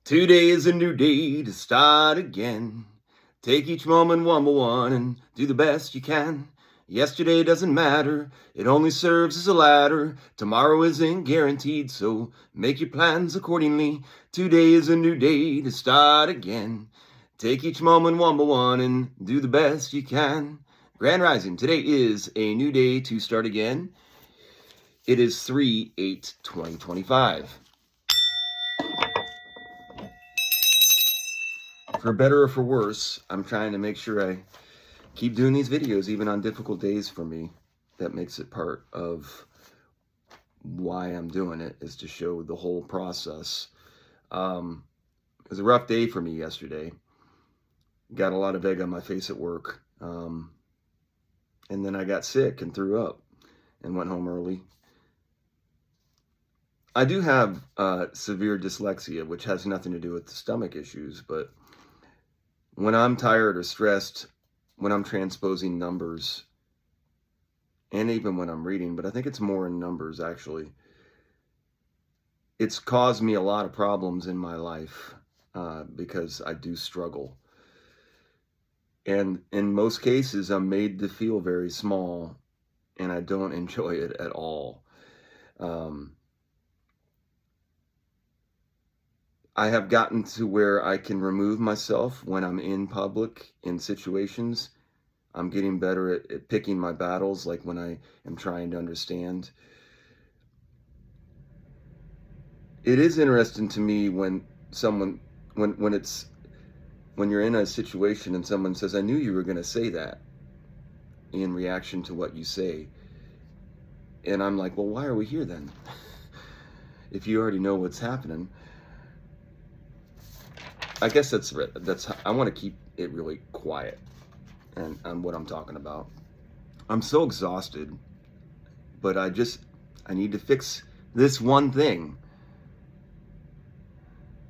Today is a new day to start again. Take each moment one by one and do the best you can. Yesterday doesn't matter, it only serves as a ladder. Tomorrow isn't guaranteed, so make your plans accordingly. Today is a new day to start again. Take each moment one by one and do the best you can. Grand Rising, today is a new day to start again. It is 3/8/2025. For better or for worse, I'm trying to make sure I keep doing these videos even on difficult days for me. That makes it part of why I'm doing it, is to show the whole process. It was a rough day for me yesterday. Got a lot of egg on my face at work. And then I got sick and threw up and went home early. I do have severe dyslexia, which has nothing to do with the stomach issues, but when I'm tired or stressed, when I'm transposing numbers, and even when I'm reading, but I think it's more in numbers actually, it's caused me a lot of problems in my life because I do struggle. And in most cases, I'm made to feel very small, and I don't enjoy it at all. I have gotten to where I can remove myself when I'm in public in situations. I'm getting better at picking my battles, like when I am trying to understand. It is interesting to me when someone, when you're in a situation and someone says, "I knew you were going to say that," in reaction to what you say. And I'm like, well, why are we here then? If you already know what's happening. I guess that's I want to keep it really quiet and on what I'm talking about. I'm so exhausted, but I need to fix this one thing.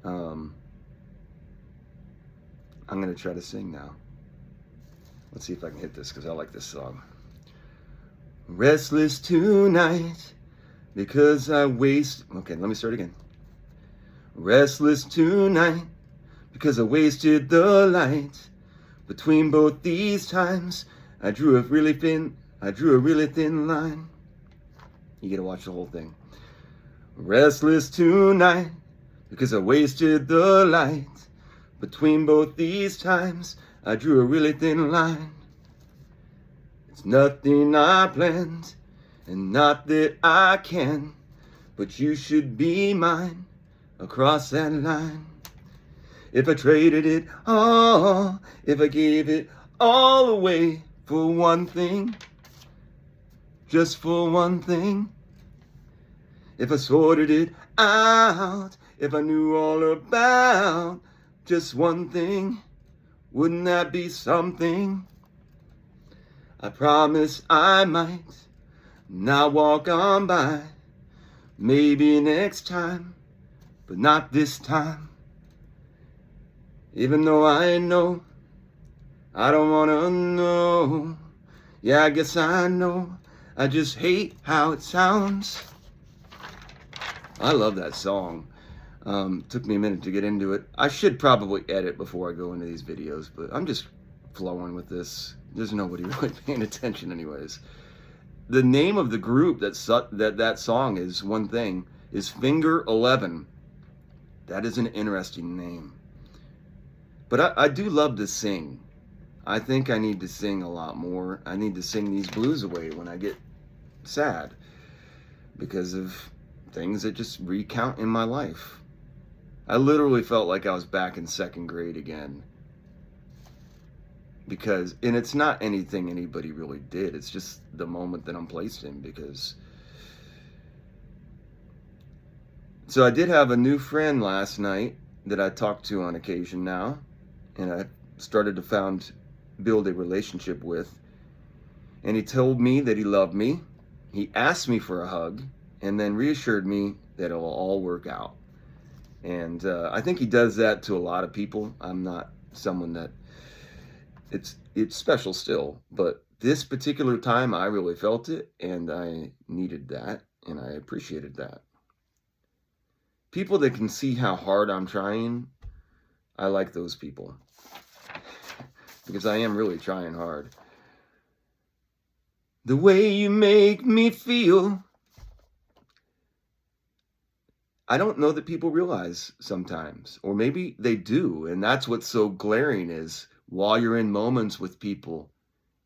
I'm going to try to sing now. Let's see if I can hit this, because I like this song. Restless tonight because okay, let me start again. Restless tonight because I wasted the light. Between both these times, I drew a really thin line. You gotta watch the whole thing. Restless tonight because I wasted the light. Between both these times, I drew a really thin line. It's nothing I planned, and not that I can, but you should be mine across that line. If I traded it all, if I gave it all away for one thing, just for one thing. If I sorted it out, if I knew all about just one thing, wouldn't that be something? I promise I might not walk on by, maybe next time, but not this time. Even though I know, I don't wanna know. Yeah, I guess I know, I just hate how it sounds. I love that song. Took me a minute to get into it. I should probably edit before I go into these videos, but I'm just flowing with this. There's nobody really paying attention anyways. The name of the group that song is one thing, is Finger 11. That is an interesting name. But I do love to sing. I think I need to sing a lot more. I need to sing these blues away when I get sad because of things that just recount in my life. I literally felt like I was back in second grade again. And it's not anything anybody really did. It's just the moment that I'm placed in, because. So I did have a new friend last night that I talk to on occasion now, and I started to build a relationship with. And he told me that he loved me. He asked me for a hug, and then reassured me that it will all work out. And I think he does that to a lot of people. I'm not someone that, it's special still, but this particular time I really felt it, and I needed that, and I appreciated that. People that can see how hard I'm trying, I like those people. Because I am really trying hard. The way you make me feel. I don't know that people realize sometimes, or maybe they do, and that's what's so glaring is while you're in moments with people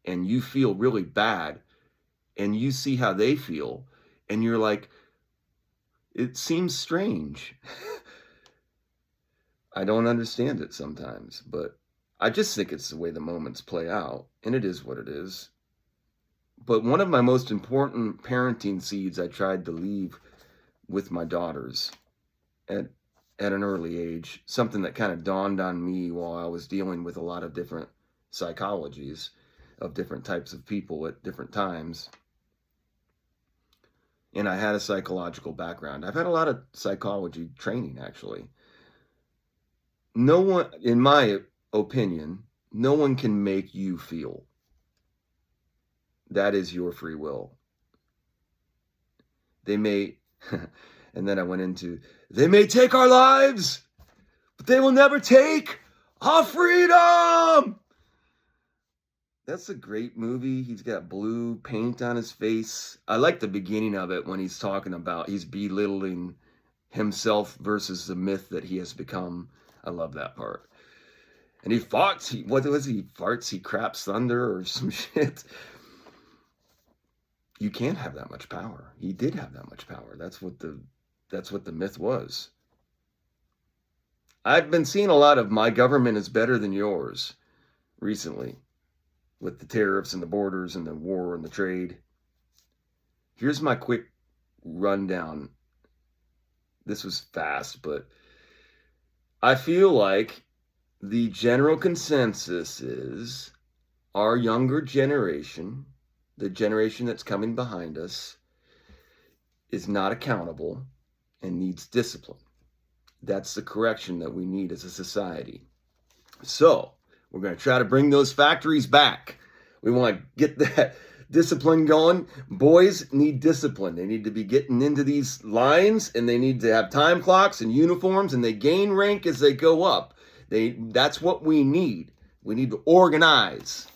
and you feel really bad and you see how they feel and you're like, it seems strange. I don't understand it sometimes, but I just think it's the way the moments play out, and it is what it is. But one of my most important parenting seeds I tried to leave with my daughters at an early age, something that kind of dawned on me while I was dealing with a lot of different psychologies of different types of people at different times. And I had a psychological background. I've had a lot of psychology training, actually. No one, in my opinion, no one can make you feel. That is your free will. They may, and then I went into, they may take our lives, but they will never take our freedom. That's a great movie. He's got blue paint on his face. I like the beginning of it when he's talking about, he's belittling himself versus the myth that he has become. I love that part. And he farts, what was he? Farts, he craps thunder or some shit. You can't have that much power. He did have that much power. That's what the myth was. I've been seeing a lot of my government is better than yours recently with the tariffs and the borders and the war and the trade. Here's my quick rundown. This was fast, but I feel like the general consensus is our younger generation, the generation that's coming behind us, is not accountable and needs discipline. That's the correction that we need as a society. So we're going to try to bring those factories back. We want to get that discipline going. Boys need discipline. They need to be getting into these lines, and they need to have time clocks and uniforms, and they gain rank as they go up. That's what we need. We need to organize.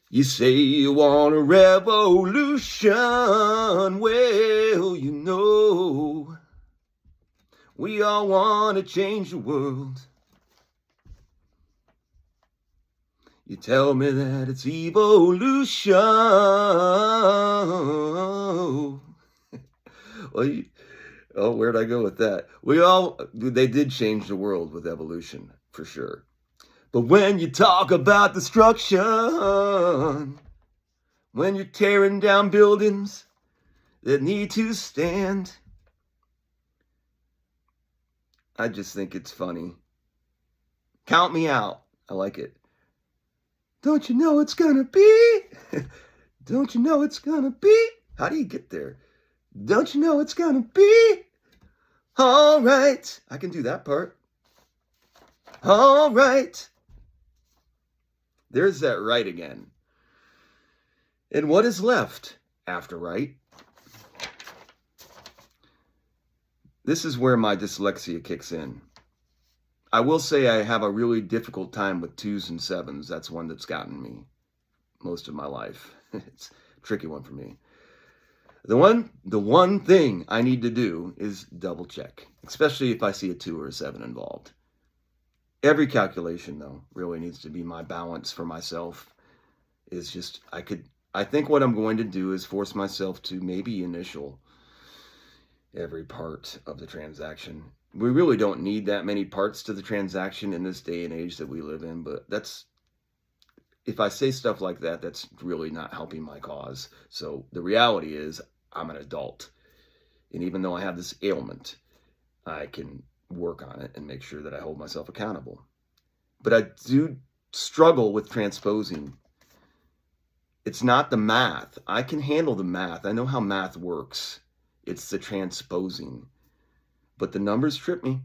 You say you want a revolution. Well, you know, we all want to change the world. You tell me that it's evolution. Well, where'd I go with that? They did change the world with evolution, for sure. But when you talk about destruction, when you're tearing down buildings that need to stand, I just think it's funny. Count me out. I like it. Don't you know it's gonna be? Don't you know it's gonna be? How do you get there? Don't you know it's gonna be? All right. I can do that part. All right. There's that right again. And what is left after right? This is where my dyslexia kicks in. I will say I have a really difficult time with 2's and 7's. That's one that's gotten me most of my life. It's a tricky one for me. The one thing I need to do is double check, especially if I see a 2 or a 7 involved. Every calculation, though, really needs to be my balance for myself. Is just, I think what I'm going to do is force myself to maybe initial every part of the transaction. We really don't need that many parts to the transaction in this day and age that we live in, but if I say stuff like that, that's really not helping my cause. So the reality is I'm an adult. And even though I have this ailment, I can work on it and make sure that I hold myself accountable. But I do struggle with transposing. It's not the math. I can handle the math. I know how math works. It's the transposing. But the numbers trip me.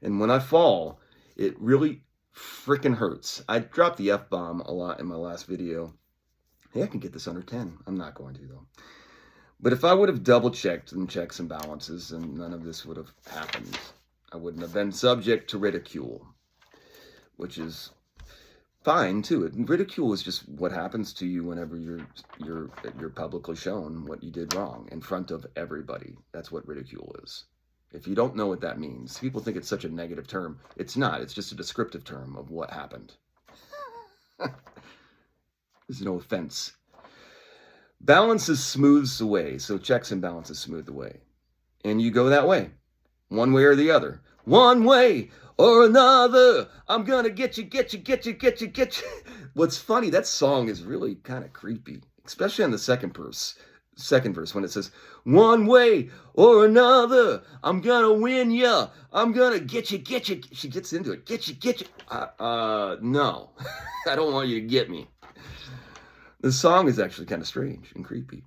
And when I fall, it really freaking hurts. I dropped the F-bomb a lot in my last video. Hey, I can get this under 10. I'm not going to, though. But if I would have double checked and checks and balances, and none of this would have happened. I wouldn't have been subject to ridicule, which is fine too. Ridicule is just what happens to you whenever you're publicly shown what you did wrong in front of everybody. That's what ridicule is. If you don't know what that means, people think it's such a negative term. It's not. It's just a descriptive term of what happened. There's no offense. Balances smooths the way. So checks and balances smooth the way. And you go that way. One way or the other. One way or another. I'm gonna get you, get you, get you, get you, get you. What's funny, that song is really kind of creepy. Especially on the second verse when it says, one way or another, I'm gonna win ya. I'm gonna get you, get you. She gets into it. Get you, get you. No. I don't want you to get me. The song is actually kind of strange and creepy.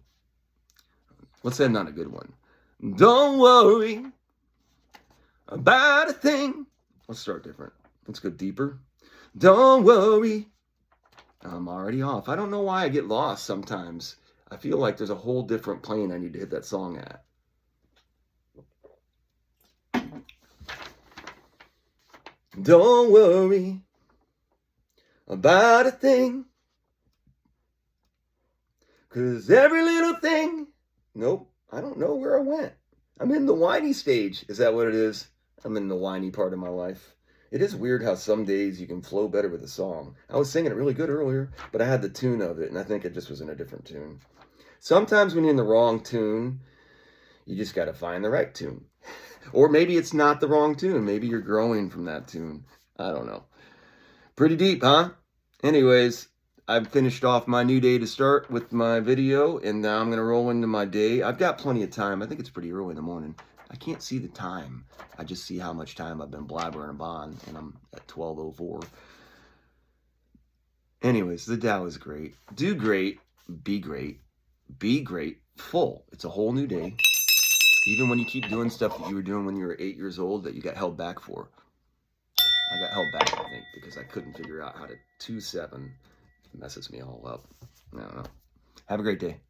Let's end on a good one. Don't worry about a thing. Let's start different. Let's go deeper. Don't worry. I'm already off. I don't know why I get lost sometimes. I feel like there's a whole different plane I need to hit that song at. Don't worry about a thing. 'Cause every little thing. Nope. I don't know where I went. I'm in the whiny stage. Is that what it is? I'm in the whiny part of my life. It is weird how some days you can flow better with a song. I was singing it really good earlier, but I had the tune of it, and I think it just was in a different tune. Sometimes when you're in the wrong tune, you just got to find the right tune. Or maybe it's not the wrong tune. Maybe you're growing from that tune. I don't know. Pretty deep, huh? Anyways, I've finished off my new day to start with my video, and now I'm going to roll into my day. I've got plenty of time. I think it's pretty early in the morning. I can't see the time. I just see how much time I've been blabbering on, and I'm at 12:04. Anyways, the Tao is great. Do great. Be grateful. It's a whole new day. Even when you keep doing stuff that you were doing when you were 8 years old that you got held back for. I got held back, I think, because I couldn't figure out how to 2’7. It messes me all up. I don't know. Have a great day.